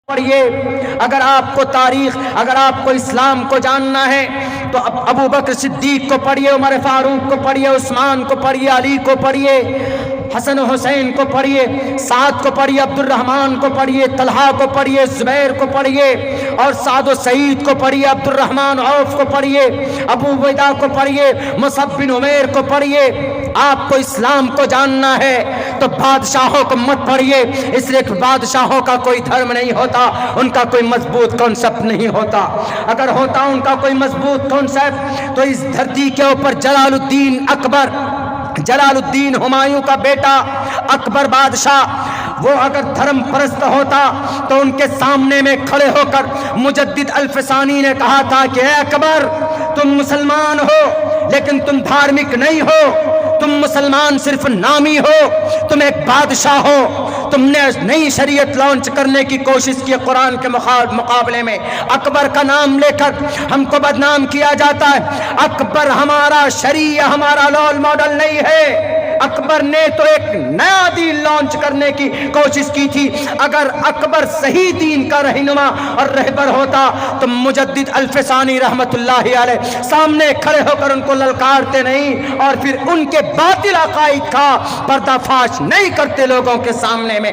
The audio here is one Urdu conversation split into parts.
پڑھیے، اگر آپ کو تاریخ، اگر آپ کو اسلام کو جاننا ہے تو ابو بکر صدیق کو پڑھیے، عمر فاروق کو پڑھیے، عثمان کو پڑھیے، علی کو پڑھیے، حسن و حسین کو پڑھیے، سعد کو پڑھیے، عبد الرحمن کو پڑھیے، طلحہ کو پڑھیے، زبیر کو پڑھیے، اور سعد و سعید کو پڑھیے، عبد الرحمن عوف کو پڑھیے، ابو عبیدہ کو پڑھیے، مصعب بن عمیر کو پڑھیے۔ آپ کو اسلام کو جاننا ہے تو بادشاہوں کو مت پڑھیے، اس لیے کہ بادشاہوں کا کوئی دھرم نہیں ہوتا، ان کا کوئی مضبوط کانسیپٹ نہیں ہوتا۔ اگر ہوتا ان کا کوئی مضبوط کانسیپٹ تو اس دھرتی کے اوپر جلال الدین اکبر، جلال الدین ہمایوں کا بیٹا اکبر بادشاہ، وہ اگر دھرم پرست ہوتا تو ان کے سامنے میں کھڑے ہو کر مجدد الفسانی نے کہا تھا کہ اے اکبر، تم مسلمان ہو لیکن تم دھارمک نہیں ہو، تم مسلمان صرف نامی ہو، تم ایک بادشاہ ہو، تم نے نئی شریعت لانچ کرنے کی کوشش کی قرآن کے مقابلے میں، اکبر کا نام لے کر ہم کو بدنام کیا جاتا ہے۔ اکبر ہمارا شریعہ، ہمارا رول ماڈل نہیں ہے۔ اکبر نے تو ایک نیا دین لانچ کرنے کی کوشش کی تھی۔ اگر اکبر صحیح دین کا رہنما اور رہبر ہوتا تو مجدد الفسانی رحمت اللہ علیہ سامنے کھڑے ہو کر ان کو للکارتے نہیں اور پھر ان کے باطل عقائد کا پردہ فاش نہیں کرتے، لوگوں کے سامنے میں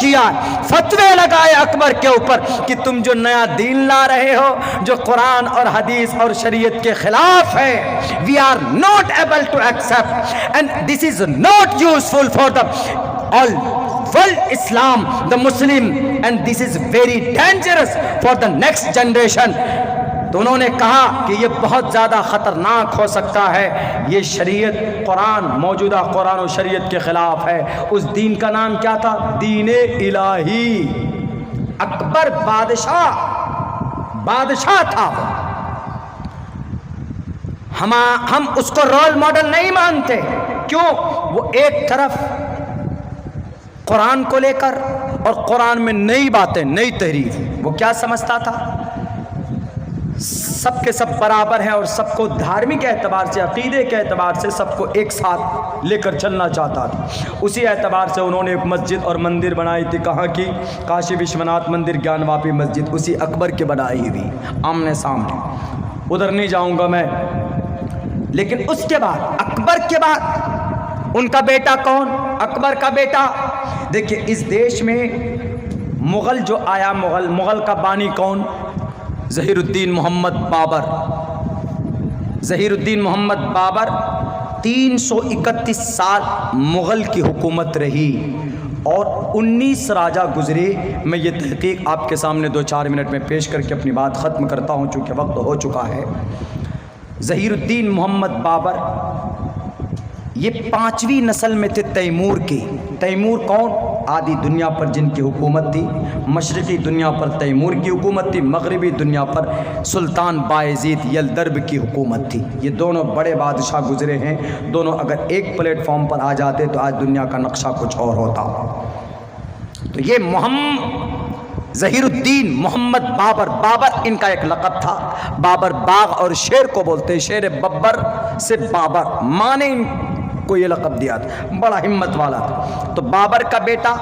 کیا، فتوے لگائے اکبر کے اوپر کہ تم جو نیا دین لا رہے ہو جو قرآن اور حدیث اور شریعت کے خلاف ہے، we are not able to accept and this is not useful for the all world Islam, the Muslim, and this is very dangerous for the next generation۔ تو انہوں نے کہا کہ یہ بہت زیادہ خطرناک ہو سکتا ہے، یہ شریعت قرآن، موجودہ قرآن و شریعت کے خلاف ہے۔ اس دین کا نام کیا تھا؟ دین الہی۔ اکبر بادشاہ تھا، ہم اس کو رول ماڈل نہیں مانتے۔ کیوں؟ وہ ایک طرف قرآن کو لے کر اور قرآن میں نئی باتیں، نئی تحریف، وہ کیا سمجھتا تھا؟ سب کے سب برابر ہیں اور سب کو دھارمک اعتبار سے، عقیدے کے اعتبار سے سب کو ایک ساتھ لے کر چلنا چاہتا تھا۔ اسی اعتبار سے انہوں نے ایک مسجد اور مندر بنائی تھی، کہاں کی؟ کاشی وشوناتھ مندر، گیان واپی مسجد، اسی اکبر کی بنائی ہوئی، آمنے سامنے، ادھر نہیں جاؤں گا میں۔ لیکن اس کے بعد، اکبر کے بعد ان کا بیٹا کون؟ اکبر کا بیٹا، دیکھیے اس دیش میں مغل جو آیا، مغل کا بانی کون؟ ظہیر الدین محمد بابر۔ ظہیر الدین محمد بابر 331 سال مغل کی حکومت رہی اور 19 راجہ گزرے۔ میں یہ تحقیق آپ کے سامنے 2-4 منٹ میں پیش کر کے اپنی بات ختم کرتا ہوں چونکہ وقت ہو چکا ہے۔ ظہیر الدین محمد بابر یہ 5ویں نسل میں تھے تیمور کی۔ تیمور کون؟ آدھی دنیا پر جن کی حکومت تھی، مشرقی دنیا پر تیمور کی حکومت تھی، مغربی دنیا پر سلطان بایزید یلدرب کی حکومت تھی۔ یہ دونوں بڑے بادشاہ گزرے ہیں، دونوں اگر ایک پلیٹ فارم پر آ جاتے تو آج دنیا کا نقشہ کچھ اور ہوتا۔ تو یہ ظہیر الدین محمد بابر، بابر ان کا ایک لقب تھا، بابر باغ اور شیر کو بولتے ہیں، شیر ببر سے بابر، ماں نے ان کو یہ لقب دیا تھا، بڑا ہمت والا تھا۔ تو بابر کا بیٹا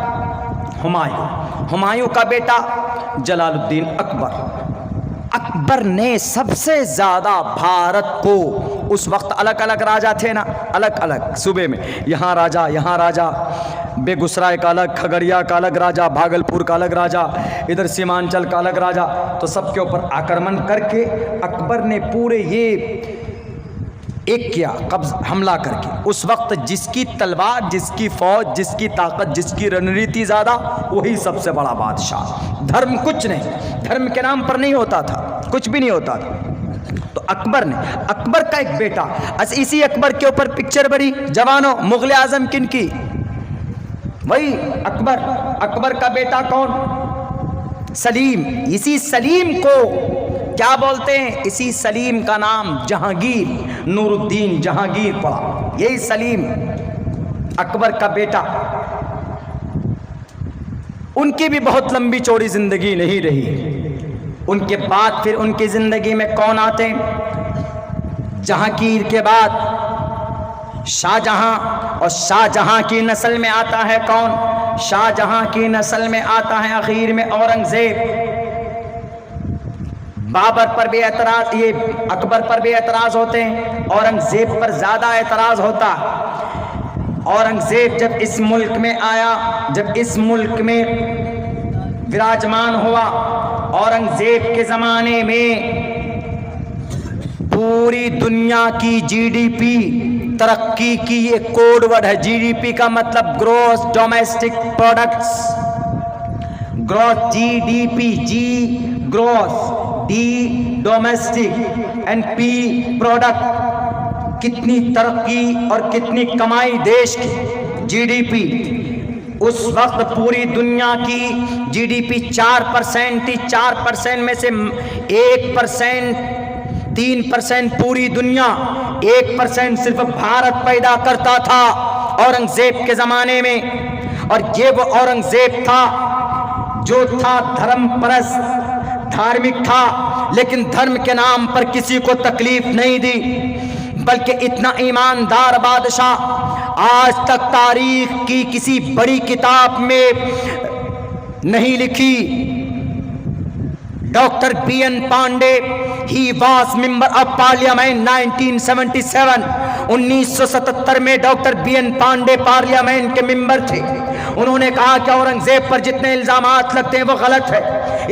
ہمایوں، ہمایوں کا بیٹا جلال الدین اکبر۔ اکبر نے سب سے زیادہ بھارت کو، اس وقت الگ الگ راجہ تھے نا، الگ الگ صوبے میں، یہاں راجہ، بے گسرائے کا الگ، کھگڑیا کا الگ راجہ، بھاگلپور کا الگ راجہ، ادھر سیمانچل کا الگ راجہ، تو سب کے اوپر آکرمن کر کے اکبر نے پورے یہ ایک کیا، حملہ کر کے۔ اس وقت جس کی تلوار، جس کی فوج، جس کی طاقت، جس کی رننیتی زیادہ، وہی سب سے بڑا بادشاہ۔ دھرم کچھ نہیں، دھرم کے نام پر نہیں ہوتا تھا، کچھ بھی نہیں ہوتا تھا۔ تو اکبر کا ایک بیٹا، اسی اکبر کے اوپر پکچر بڑی جوانوں، مغل اعظم کن کی؟ وہی اکبر کا بیٹا کون؟ سلیم۔ اسی سلیم کو کیا بولتے ہیں؟ اسی سلیم کا نام جہانگیر، نور الدین جہانگیر پڑا، یہی سلیم اکبر کا بیٹا۔ ان کی بھی بہت لمبی چوڑی زندگی نہیں رہی۔ ان کے بعد پھر ان کی زندگی میں کون آتے ہیں؟ جہانگیر کے بعد شاہ جہاں، اور شاہ جہاں کی نسل میں آتا ہے کون؟ شاہ جہاں کی نسل میں آتا ہے آخر میں اورنگزیب. بابر پر بھی اعتراض، یہ اکبر پر بھی اعتراض ہوتے ہیں، اورنگزیب پر زیادہ اعتراض ہوتا. اورنگزیب جب اس ملک میں آیا، جب اس ملک میں وراجمان ہوا، اورنگزیب کے زمانے میں پوری دنیا کی جی ڈی پی ترقی کی ایک کوڈ ورڈ ہے. جی ڈی پی کا مطلب gross domestic products, gross G D P, G gross, D domestic and P product. کتنی ترقی اور کتنی کمائی دیش کی جی ڈی پی. اس وقت پوری دنیا کی جی ڈی پی 4% تھی. 4% میں سے 1%، 3% پوری دنیا، 1% صرف بھارت پیدا کرتا تھا اورنگزیب کے زمانے میں. اور یہ وہ اورنگزیب تھا جو تھا دھرم پرست، دھارمک تھا، لیکن دھرم کے نام پر کسی کو تکلیف نہیں دی، بلکہ اتنا ایماندار بادشاہ آج تک تاریخ کی کسی بڑی کتاب میں نہیں لکھی. Doctor B N Pandey, he was member of parliament 1977. 1977 میں doctor B N Pandey parliament کے ممبر تھے. انہوں نے کہا کہ اورنگزیب پر جتنے الزامات لگتے ہیں وہ غلط ہے،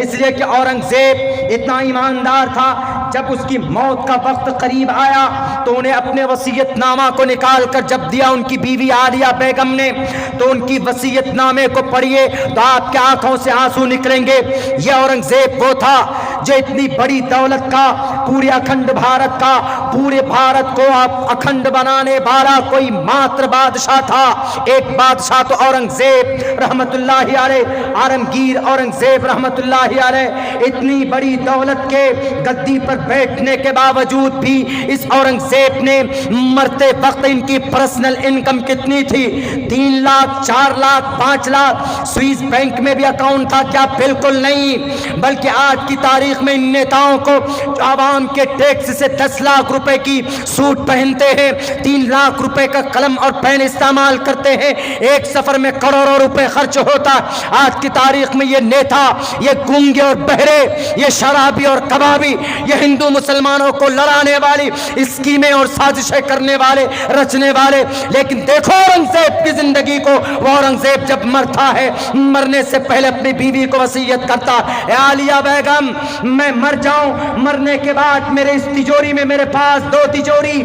اس لیے کہ اورنگزیب اتنا ایماندار تھا. جب اس کی موت کا وقت قریب آیا تو انہیں اپنے وصیت نامہ کو نکال کر جب دیا ان کی بیوی عالیہ بیگم نے، تو ان کی وصیت نامے کو پڑھیے تو آپ کی آنکھوں سے آنسو نکلیں گے. یہ اورنگزیب وہ تھا جو اتنی بڑی دولت کا، پورے اکھنڈ بھارت کا، پورے بھارت کو اکھنڈ بنانے والا کوئی ماتر بادشاہ تھا. ایک بادشاہ تو اورنگزیب رحمت اللہ علیہ، عالمگیر اورنگزیب رحمت اللہ علیہ. اتنی بڑی دولت کے گدی پر بیٹھنے کے باوجود بھی اس اورنگزیب نے مرتے وقت ان کی پرسنل انکم کتنی تھی؟ 3 لاکھ، 4 لاکھ، 5 لاکھ. سوئس بینک میں بھی اکاؤنٹ تھا کیا؟ بالکل نہیں. بلکہ آج کی تاریخ میں ان نیتاؤں کو جو عوام کے ٹیکس سے 10 لاکھ روپے کی سوٹ پہنتے ہیں، 3 لاکھ روپے کا قلم اور پین استعمال کرتے ہیں، ایک سفر میں کروڑوں روپے خرچ ہوتا. آج کی تاریخ میں یہ نیتا، یہ گونگے اور بہرے، یہ شرابی اور کبابی، یہ ہندو مسلمانوں کو لڑانے والی اسکیمیں اور سازشیں کرنے والے، رچنے والے. لیکن دیکھو اورنگزیب کی زندگی کو. وہ اورنگزیب جب مرتا ہے، مرنے سے پہلے اپنی بیوی کو وصیت کرتا، اے عالیہ بیگم میں مر جاؤں، مرنے کے بعد میرے اس تجوری میں، میرے پاس 2 تجوری.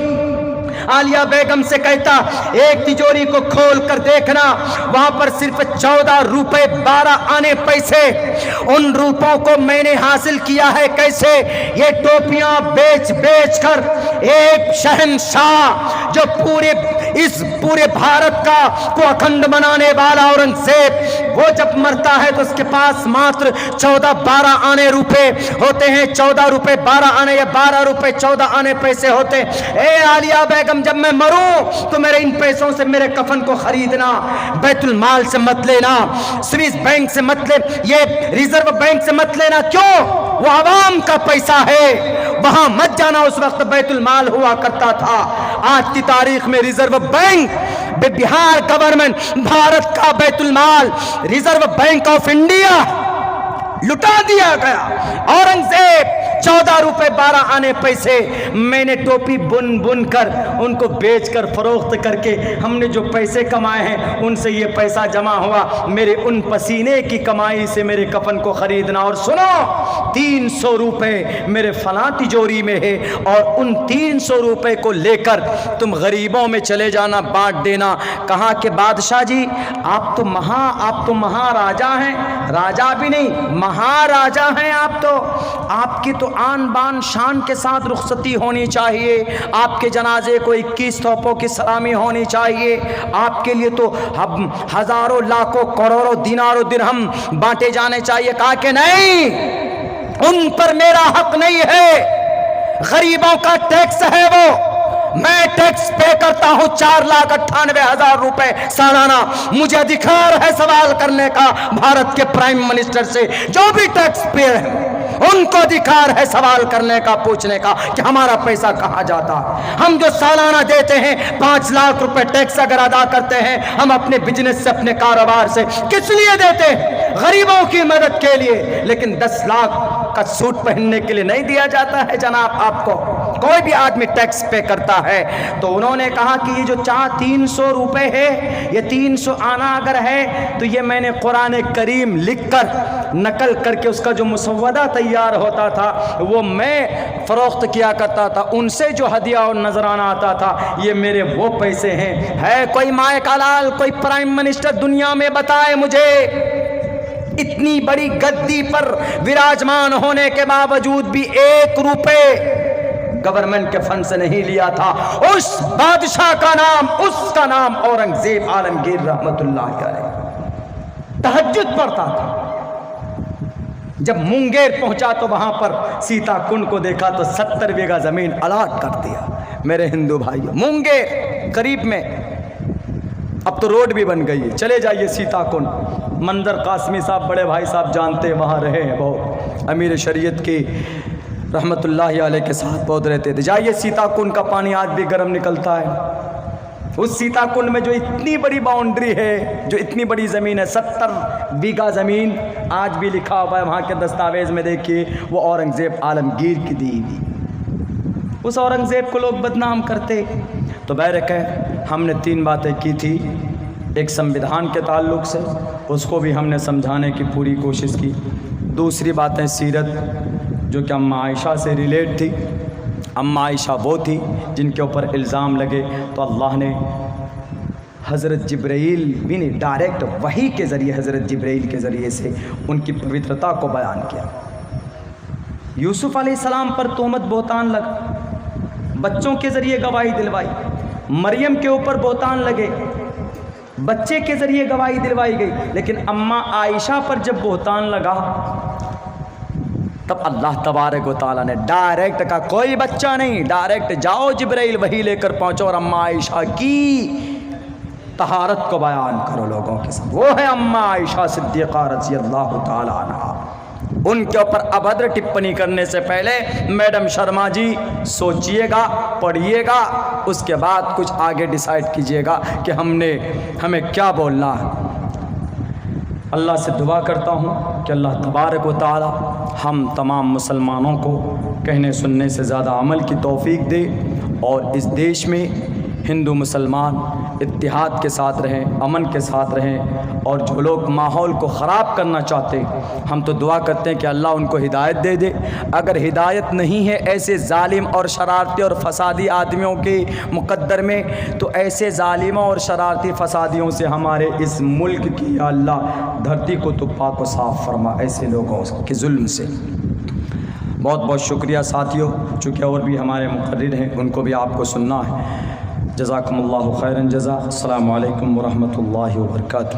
عالیہ بیگم سے کہتا ایک تجوری کو کھول کر دیکھنا، وہاں پر صرف 14 روپے 12 آنے پیسے. ان روپوں کو میں نے حاصل کیا ہے کیسے؟ یہ ٹوپیاں بیچ بیچ کر. ایک شہنشاہ جو پورے بھارت کا کو اکھنڈ بنانے والا اورنگزیب، وہ جب مرتا ہے تو اس کے پاس ماتر 14-12 آنے روپے ہوتے ہیں. 14 روپے 12 آنے یا 12 روپے 14 آنے پیسے ہوتے. اے عالیہ بیگم جب میں مروں تو میرے ان پیسوں سے میرے کفن کو خریدنا، بیت المال سے مت لینا، سوئس بینک سے مت لے، یہ ریزرو بینک سے مت لینا. کیوں؟ وہ عوام کا پیسہ ہے، وہاں مت جانا. اس وقت بیت المال ہوا کرتا تھا. آج کی تاریخ میں ریزرو بینک، بہار گورنمنٹ، بھارت کا بیت المال، ریزرو بینک آف انڈیا لٹا دیا گیا. اورنگزیب 14 روپے 12 آنے پیسے میں نے ٹوپی بن بن کر ان کو بیچ کر فروخت کر کے ہم نے جو پیسے کمائے ہیں ان سے یہ پیسہ جمع ہوا. میرے ان پسینے کی کمائی سے میرے کفن کو خریدنا. اور سنو 300 روپے میرے فلاں تجوری میں ہے اور ان 300 روپے کو لے کر تم غریبوں میں چلے جانا، بانٹ دینا. کہا کہ بادشاہ جی آپ تو مہاراجا ہیں. راجا بھی نہیں، مہاراجا ہیں آپ تو. آپ کی تو آن بان شان کے ساتھ رخصتی ہونی چاہیے. آپ کے جنازے کو 21 توپوں کی سلامی ہونی چاہیے. آپ کے لیے تو ہزاروں لاکھوں کروڑوں دینار و درہم بانٹے جانے چاہیے. کہا کہ نہیں، ان پر میرا حق نہیں ہے، غریبوں کا ٹیکس ہے وہ. میں ٹیکس پے کرتا ہوں 4,98,000 روپے سالانہ. مجھے ادھیکار ہے سوال کرنے کا بھارت کے پرائم منسٹر سے جو بھی ٹیکس پے ہے. ان کو ادھیکار ہے سوال کرنے کا، پوچھنے کا کہ ہمارا پیسہ کہاں جاتا ہے۔ ہم جو سالانہ دیتے ہیں 5 لاکھ روپے ٹیکس اگر ادا کرتے ہیں ہم اپنے بزنس سے، اپنے کاروبار سے، کس لیے دیتے ہیں؟ غریبوں کی مدد کے لیے، لیکن 10 لاکھ کا سوٹ پہننے کے لیے نہیں دیا جاتا ہے جناب آپ کو۔ کوئی بھی آدمی ٹیکس پے کرتا ہے۔ تو انہوں نے کہا کہ یہ جو 300 روپے ہے، یہ 300 آنا اگر ہے تو یہ میں نے قرآن کریم لکھ کر نقل کر کے اس کا جو مسودہ تیار ہوتا تھا وہ میں فروخت کیا کرتا تھا، ان سے جو ہدیہ اور نذرانہ آتا تھا یہ میرے وہ پیسے ہیں۔ ہے کوئی مائے کا لال، کوئی پرائم منسٹر دنیا میں بتائے مجھے اتنی بڑی گدی پر وراجمان ہونے کے باوجود بھی 1 روپے گورنمنٹ کے فنڈ سے نہیں لیا تھا؟ اس بادشاہ کا نام، اس کا نام اورنگزیب عالمگیر رحمت اللہ علیہ۔ تہجد پڑھتا تھا۔ جب مونگیر پہنچا تو وہاں پر سیتا کنڈ کو دیکھا تو 70 بیگھہ زمین الاٹ کر دیا۔ میرے ہندو بھائیوں، مونگیر قریب میں، اب تو روڈ بھی بن گئی ہے، چلے جائیے سیتا کنڈ۔ منظر قاسمی صاحب بڑے بھائی صاحب جانتے، وہاں رہے ہیں، بہت امیر شریعت کی رحمت اللہ علیہ کے ساتھ بہت رہتے تھے۔ جائیے سیتا کنڈ کا پانی آج بھی گرم نکلتا ہے۔ اس سیتا کنڈ میں جو اتنی بڑی باؤنڈری ہے، جو اتنی بڑی زمین ہے، 70 بیگھہ زمین آج بھی لکھا ہوا ہے وہاں کے دستاویز میں، دیکھیے وہ اورنگزیب عالمگیر کی دی ہوئی۔ اس اورنگزیب کو لوگ بدنام کرتے۔ تو بہرکہ ہم نے 3 باتیں کی تھی، ایک سمویدھان کے تعلق سے، اس کو بھی ہم نے سمجھانے کی پوری کوشش کی۔ دوسری باتیں سیرت، جو کہ اماں عائشہ سے ریلیٹ تھی۔ اماں عائشہ وہ تھی جن کے اوپر الزام لگے تو اللہ نے حضرت جبرائیل بھی نے ڈائریکٹ وحی کے ذریعے، حضرت جبرائیل کے ذریعے سے ان کی پوترتا کو بیان کیا۔ یوسف علیہ السلام پر تہمت بہتان لگا، بچوں کے ذریعے گواہی دلوائی۔ مریم کے اوپر بہتان لگے، بچے کے ذریعے گواہی دلوائی گئی۔ لیکن اماں عائشہ پر جب بہتان لگا تب اللہ تبارک و تعالیٰ نے ڈائریکٹ کہا کوئی بچہ نہیں، ڈائریکٹ جاؤ جبرائیل وحی لے کر پہنچو اور اماں عائشہ کی طہارت کو بیان کرو لوگوں کے ساتھ۔ وہ ہے اماں عائشہ صدیقہ رضی اللہ تعالیٰ عنہا۔ ان کے اوپر ابھدر ٹپنی کرنے سے پہلے میڈم شرما جی سوچئے گا، پڑھیے گا، اس کے بعد کچھ آگے ڈیسائیڈ کیجئے گا کہ ہمیں کیا بولنا ہے۔ اللہ سے دعا کرتا ہوں کہ اللہ تبارک و تعالی ہم تمام مسلمانوں کو کہنے سننے سے زیادہ عمل کی توفیق دے، اور اس دیش میں ہندو مسلمان اتحاد کے ساتھ رہیں، امن کے ساتھ رہیں، اور جو لوگ ماحول کو خراب کرنا چاہتے ہم تو دعا کرتے ہیں کہ اللہ ان کو ہدایت دے دے۔ اگر ہدایت نہیں ہے ایسے ظالم اور شرارتی اور فسادی آدمیوں کے مقدر میں، تو ایسے ظالموں اور شرارتی فسادیوں سے ہمارے اس ملک کی یا اللہ دھرتی کو تو پاک و صاف فرما، ایسے لوگوں کے ظلم سے۔ بہت بہت شکریہ ساتھیوں، چونکہ اور بھی ہمارے مقرر ہیں ان کو بھی آپ کو سننا ہے۔ جزاکم اللہ خیراً جزا۔ السلام علیکم ورحمۃ اللہ وبرکاتہ۔